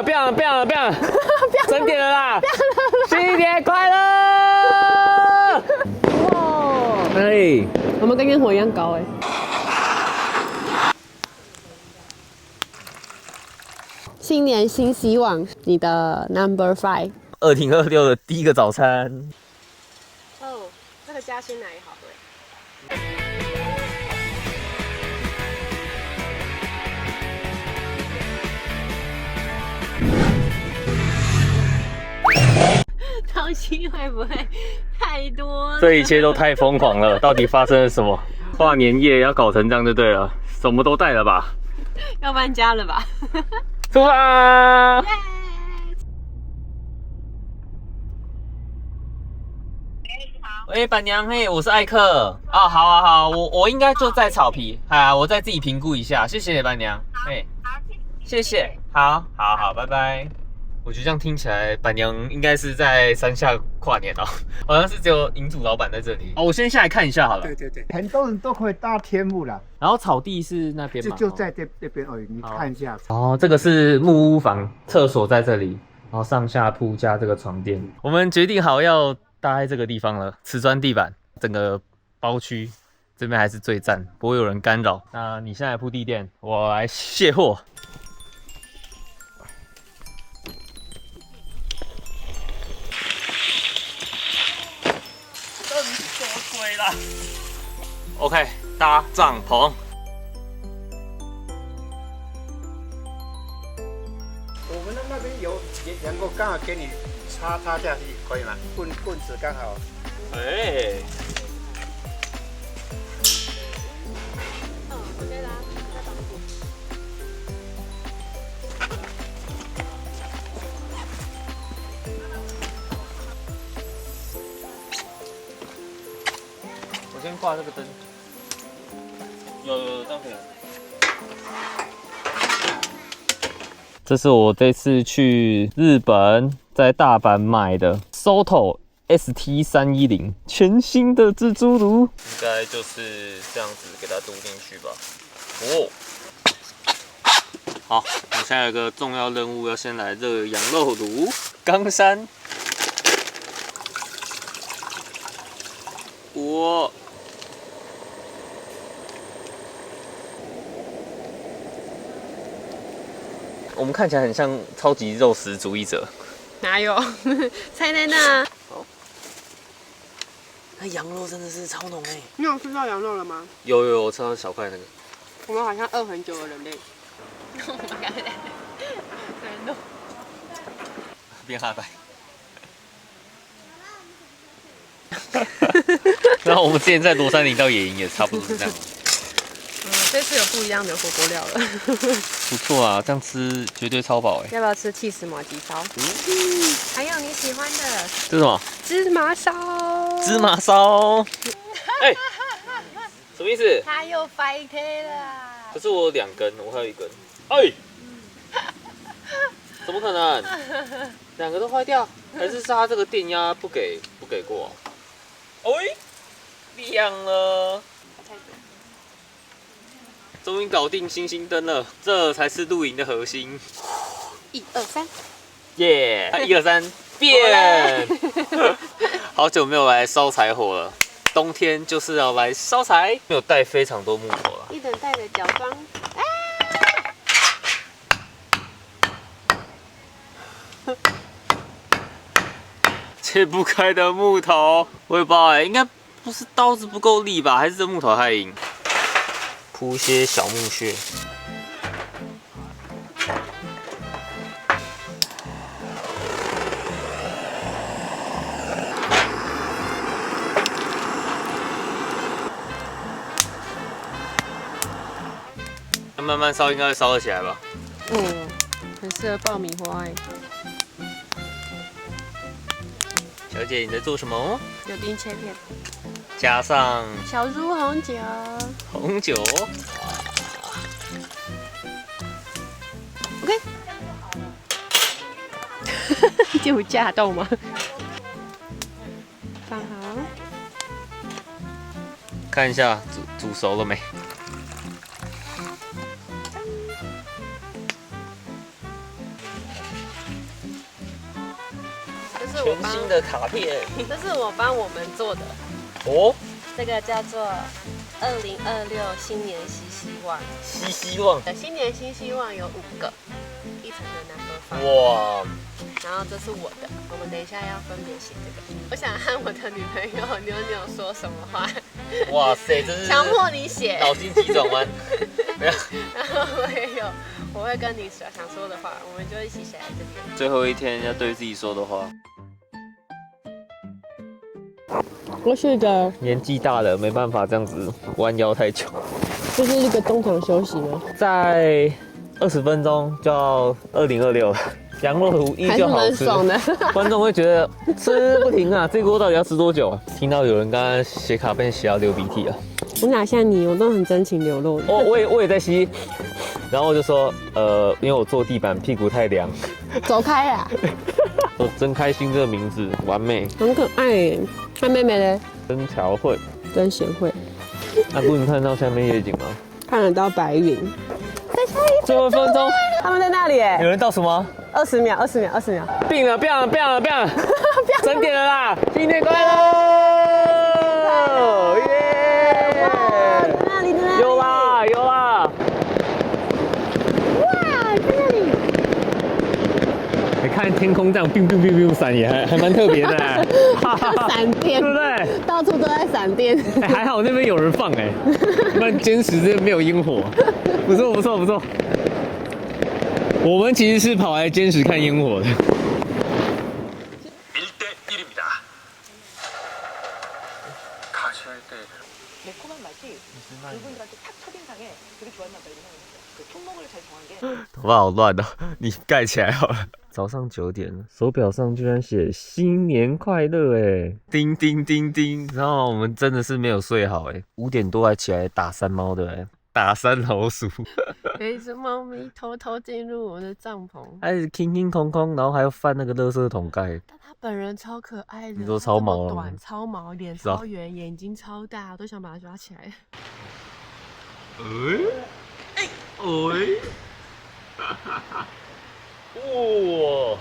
不要整点了啦！新年快乐！哇，哎，我们跟烟火一样高哎。新年新希望，你的 number 5。2026的第一个早餐。哦，这个加鲜奶也好喝。东西会不会太多了？这一切都太疯狂了，到底发生了什么？跨年夜要搞成这样就对了，什么都带了吧？要搬家了吧？出发！喂，板娘，嘿，我是艾克。哦，好啊，好，我应该就在草皮，我再自己评估一下，谢谢板娘。嘿，谢谢，好，拜拜。我觉得这样听起来，板娘应该是在山下跨年哦，好像是只有营主老板在这里。哦，我先下来看一下好了。对，很多人都可以搭天幕啦，然后草地是那边吗？就在这边而已，你看一下。哦，这个是木屋房，厕所在这里，然后上下铺加这个床垫。我们决定好要搭在这个地方了，瓷砖地板，整个包区这边还是最赞，不会有人干扰。那你现在铺地垫，我来卸货。真多鬼啦 ！OK， 搭帐篷。我们那边有能够刚好给你插下去，可以吗？棍子刚好。哎。我可以拉，我先挂这个灯。有，这样可以。这是我这次去日本在大阪买的 Soto ST310 全新的蜘蛛炉，应该就是这样子给它镀进去吧。哦，好，我现在有个重要任务，要先来热羊肉炉。冈山，我们看起来很像超级肉食主义者。哪有？菜在那。那羊肉真的是超浓哎！你有吃到羊肉了吗？有，我吃到小块那个。我们好像饿很久的人类。我们刚才人肉。变哈白。然后我们之前在罗山林道野营也差不多是这样。这次有不一样的火锅料了。不错啊，这样吃绝对超饱哎！要不要吃起司麻鸡烧？还有你喜欢的这是什么？芝麻烧。芝麻烧。哎，什么意思？它又翻天了。可是我有2根，我还有1根。哎，怎么可能？2个都坏掉？还是它这个电压不给过？哎，亮了。终于搞定星星灯了，这才是露营的核心。1、2、3，耶！1、2、3，变！好久没有来烧柴火了，冬天就是要来烧柴。没有带非常多木头了。一等带着脚装。切不开的木头，我也不知道应该不是刀子不够利吧，还是这木头太硬。铺些小木屑。慢慢烧应该会烧得起来吧？很适合爆米花哎。小姐，你在做什么？柳丁切片，加上小猪红酒。红酒。OK。有架动吗？放好。看一下煮熟了没？是全新的卡片，这是我帮我们做的。哦，这个叫做2026新年新希望。新希望，新年新希望有5个，1层的 number 5。哇，然后这是我的，我们等一下要分别写这个。我想和我的女朋友妞妞说什么话？哇塞，这是强迫你写。脑筋急转弯。没有。然后我会跟你想说的话，我们就一起写在这边。最后一天要对自己说的话。我是一个，年纪大了，没办法这样子弯腰太久。这是一个中场休息吗？在20分钟就要2026了。羊肉炉依旧好吃，还是蛮爽的。观众会觉得吃不停啊，这锅到底要吃多久啊？听到有人刚刚写卡片写到流鼻涕了。我哪像你，我都很真情流露的。哦，我也在吸，然后我就说，因为我坐地板屁股太凉。走开啊！我真开心这个名字，完美。很可爱耶。那妹妹嘞？真乔慧，真贤惠。阿姑，你看到下面夜景吗？看得到白云。最后1分钟，他们在那里耶。有人倒数吗20秒，20秒，20秒。病了，整点了啦！新年快乐！耶！哪里？有啦！哇，在那里。你看天空这样，biu biu biu biu 闪也还蛮特别的，闪电，对不对？到处都在闪电。还好那边有人放不然坚持这没有烟火，不错。我们其实是跑来坚持看烟火的。头发好乱哦，你盖起来好了。早上9点，手表上居然写新年快乐叮叮叮叮。然后我们真的是没有睡好5点多还起来打山猫的打山老鼠。有一只猫咪偷偷进入我的帐篷，还是空空，然后还要翻那个垃圾桶盖。但它本人超可爱的，你说超毛了吗？短、超毛，脸超圆，眼睛超大，我都想把它抓起来。哇！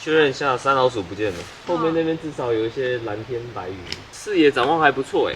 确认一下，山老鼠不见了。后面那边至少有一些蓝天白云，视野展望还不错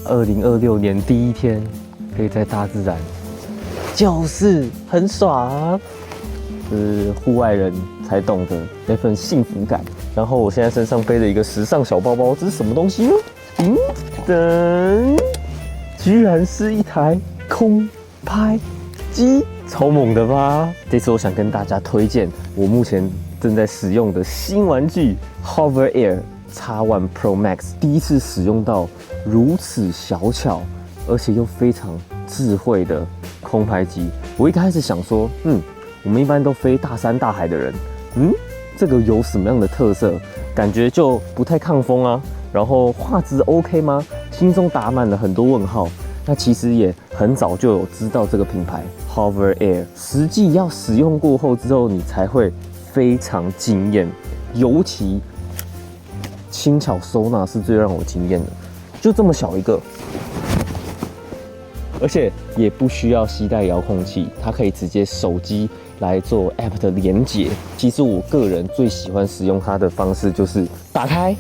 2026年第一天，可以在大自然，就是很爽。是户外人才懂的那份幸福感。然后我现在身上背着一个时尚小包包，这是什么东西呢？居然是一台空拍机，超猛的吧？这次我想跟大家推荐我目前正在使用的新玩具 Hover Air X1 Pro Max， 第一次使用到如此小巧，而且又非常智慧的空拍机。我一开始想说，我们一般都飞大山大海的人，这个有什么样的特色？感觉就不太抗风啊，然后画质 OK 吗？心中打满了很多问号。那其实也很早就有知道这个品牌 Hover Air， 实际要使用过后之后，你才会非常惊艳，尤其轻巧收纳是最让我惊艳的。就这么小一个，而且也不需要携带遥控器，它可以直接手机来做 App 的连结。其实我个人最喜欢使用它的方式就是打开，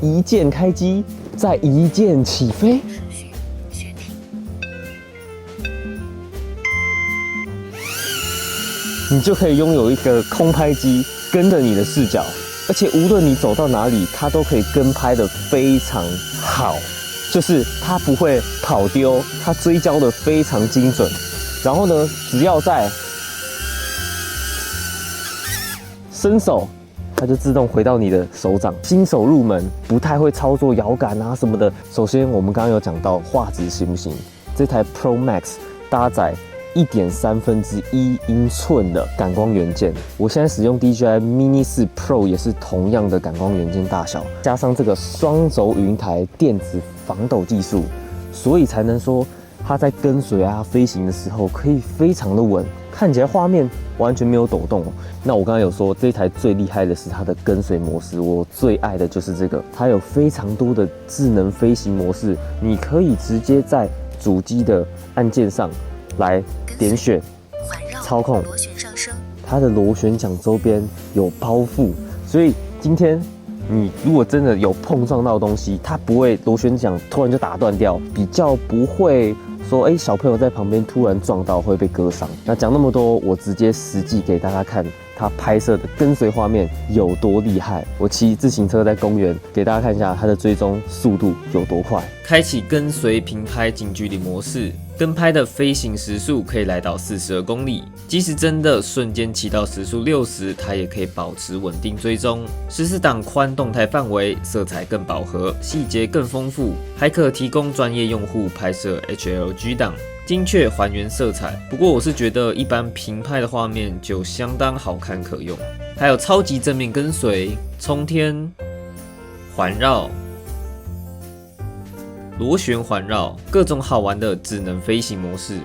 一键开机，再一键起飞。你就可以拥有一个空拍机跟着你的视角，而且无论你走到哪里，它都可以跟拍得非常好，就是它不会跑丢，它追焦得非常精准。然后呢，只要在伸手，它就自动回到你的手掌。新手入门不太会操作摇杆啊什么的，首先我们刚刚有讲到画质行不行？这台 Pro Max 搭载1.1/3英寸的感光元件，我现在使用 DJI Mini 4 Pro 也是同样的感光元件大小，加上这个双轴云台电子防抖技术，所以才能说它在跟随啊飞行的时候可以非常的稳，看起来画面完全没有抖动。那我刚刚有说这一台最厉害的是它的跟随模式，我最爱的就是这个，它有非常多的智能飞行模式，你可以直接在主机的按键上来点选操控。它的螺旋桨周边有包覆，所以今天你如果真的有碰撞到东西，它不会螺旋桨突然就打断掉，比较不会说小朋友在旁边突然撞到会被割伤。那讲那么多，我直接实际给大家看它拍摄的跟随画面有多厉害。我骑自行车在公园给大家看一下它的追踪速度有多快。开启跟随平拍近距离模式，跟拍的飞行时速可以来到42公里，即使真的瞬间骑到时速60，它也可以保持稳定追踪。14档宽动态范围，色彩更饱和，细节更丰富，还可提供专业用户拍摄 HLG 档，精确还原色彩。不过我是觉得一般平拍的画面就相当好看可用。还有超级正面跟随、冲天、环绕、螺旋环绕，各种好玩的智能飞行模式，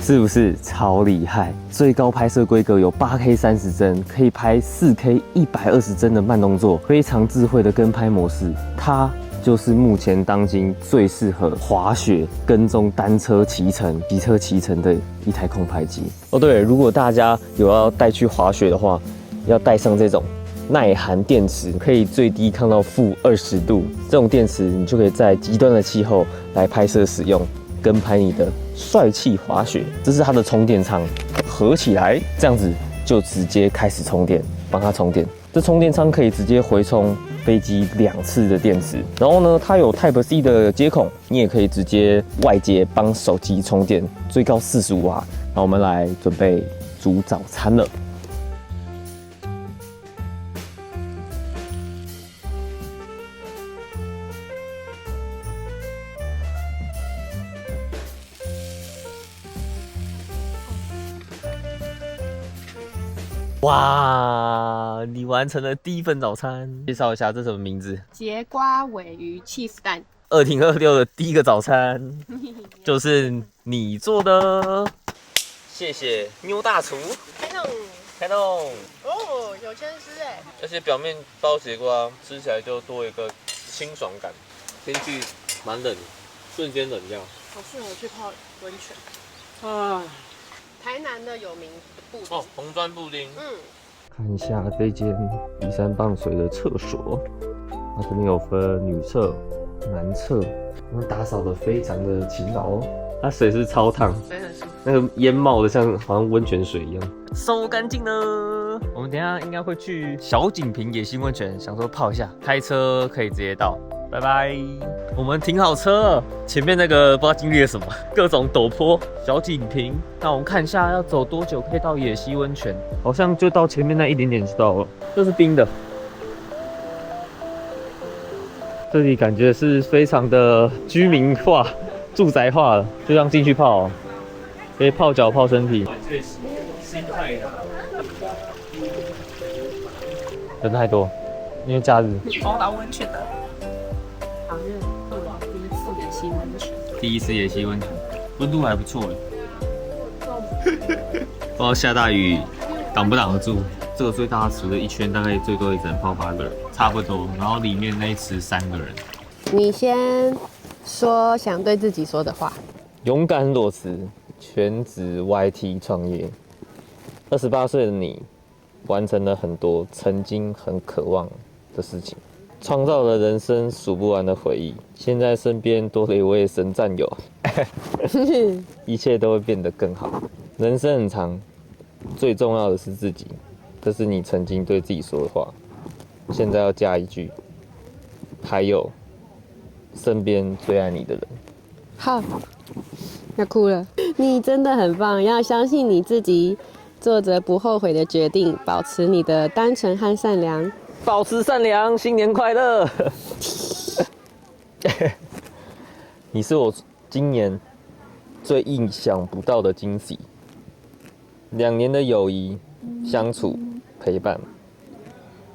是不是超厉害？最高拍摄规格有 8K 30帧，可以拍 4K 120帧的慢动作，非常智慧的跟拍模式。它就是目前当今最适合滑雪、跟踪单车骑乘、骑车骑乘的一台空拍机。哦，对，如果大家有要带去滑雪的话，要带上这种耐寒电池，可以最低抗到-20度。这种电池你就可以在极端的气候来拍摄使用，跟拍你的帅气滑雪。这是它的充电仓，合起来这样子就直接开始充电，帮它充电。这充电仓可以直接回充飞机2次的电池，然后呢，它有 Type C 的接孔，你也可以直接外接帮手机充电，最高45瓦。那我们来准备煮早餐了。哇，你完成了第一份早餐，介绍一下这什么名字？节瓜尾鱼 cheese 蛋。2.26的第一个早餐就是你做的，谢谢妞大厨。开动！哦，有千丝哎，而且表面包节瓜，吃起来就多一个清爽感。天气蛮冷，瞬间冷掉。好适合去泡温泉啊！台南的有名布丁哦，红砖布丁。看一下这间依山傍水的厕所，它这边有分女厕、男厕，他们打扫的非常的勤劳哦。它水是超烫，那个烟冒的像好像温泉水一样，收干净了。我们等一下应该会去小景坪野溪温泉，想说泡一下，开车可以直接到。拜拜。我们停好车了，前面那个不知道经历了什么，各种陡坡、小景坪。那我们看一下要走多久可以到野溪温泉，好像就到前面那一点点就到了。这是冰的，这里感觉是非常的居民化、住宅化了，就让进去泡，可以泡脚、泡身体。人太多，因为假日。泡到温泉的。好热，第一次野溪温泉。第一次野溪温泉，温度还不错哎。不知道下大雨挡不挡得住。这个最大池的一圈大概最多也只能泡8个人，差不多。然后里面那一池3个人。你先说想对自己说的话。勇敢裸辞，全职 YT 创业。28岁的你，完成了很多曾经很渴望的事情，创造了人生数不完的回忆。现在身边多了一位神战友，一切都会变得更好。人生很长，最重要的是自己，这是你曾经对自己说的话。现在要加一句，还有身边最爱你的人。好，要哭了。你真的很棒，要相信你自己，做着不后悔的决定，保持你的单纯和善良。保持善良，新年快乐！你是我今年最意想不到的惊喜。2年的友谊、相处、陪伴，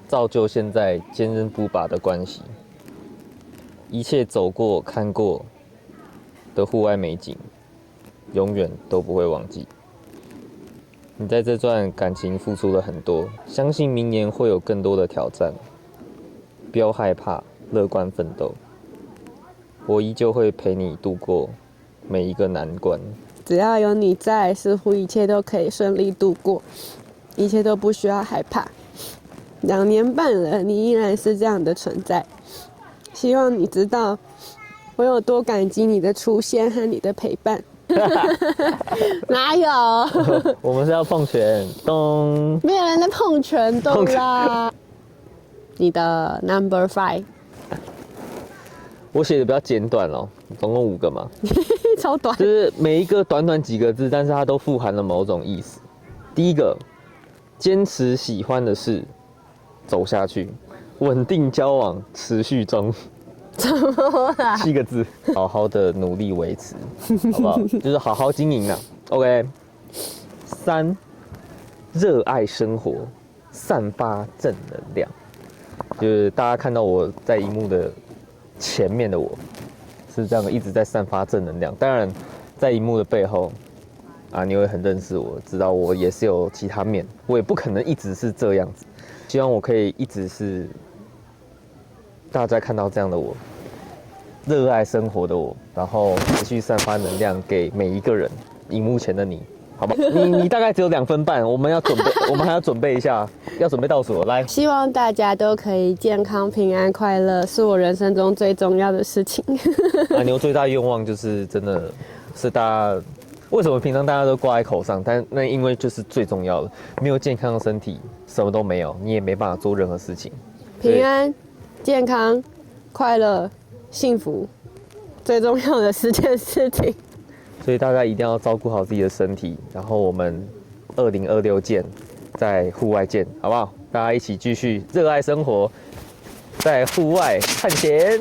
造就现在坚韧不拔的关系。一切走过、看过，的户外美景，永远都不会忘记。你在这段感情付出了很多，相信明年会有更多的挑战。不要害怕，乐观奋斗。我依旧会陪你度过每一个难关。只要有你在，似乎一切都可以顺利度过，一切都不需要害怕。2年半了，你依然是这样的存在。希望你知道我有多感激你的出现和你的陪伴。哪有？我们是要碰拳，咚！没有人在碰拳头啦。你的 number 5，我写的比较简短哦，总共5个嘛，超短。就是每一个短短几个字，但是它都富含了某种意思。第一个，坚持喜欢的事，走下去，稳定交往，持续中。怎么啦7个字，好好的努力维持，好不好？就是好好经营啊。OK。3，热爱生活，散发正能量。就是大家看到我在荧幕的前面的我，是这样一直在散发正能量。当然，在荧幕的背后，啊，你会很认识我，知道我也是有其他面，我也不可能一直是这样子。希望我可以一直是大家看到这样的我，热爱生活的我，然后持续散发能量给每一个人，荧幕前的你，好吧？你大概只有2分半，我们还要准备一下，要准备倒数了，来。希望大家都可以健康、平安、快乐，是我人生中最重要的事情。阿牛最大愿望就是真的是大家，为什么平常大家都挂在口上？但那因为就是最重要的，没有健康的身体，什么都没有，你也没办法做任何事情。平安、健康、快乐、幸福，最重要的4件事情。所以大家一定要照顾好自己的身体，然后我们2026见，在户外见，好不好？大家一起继续热爱生活，在户外探险。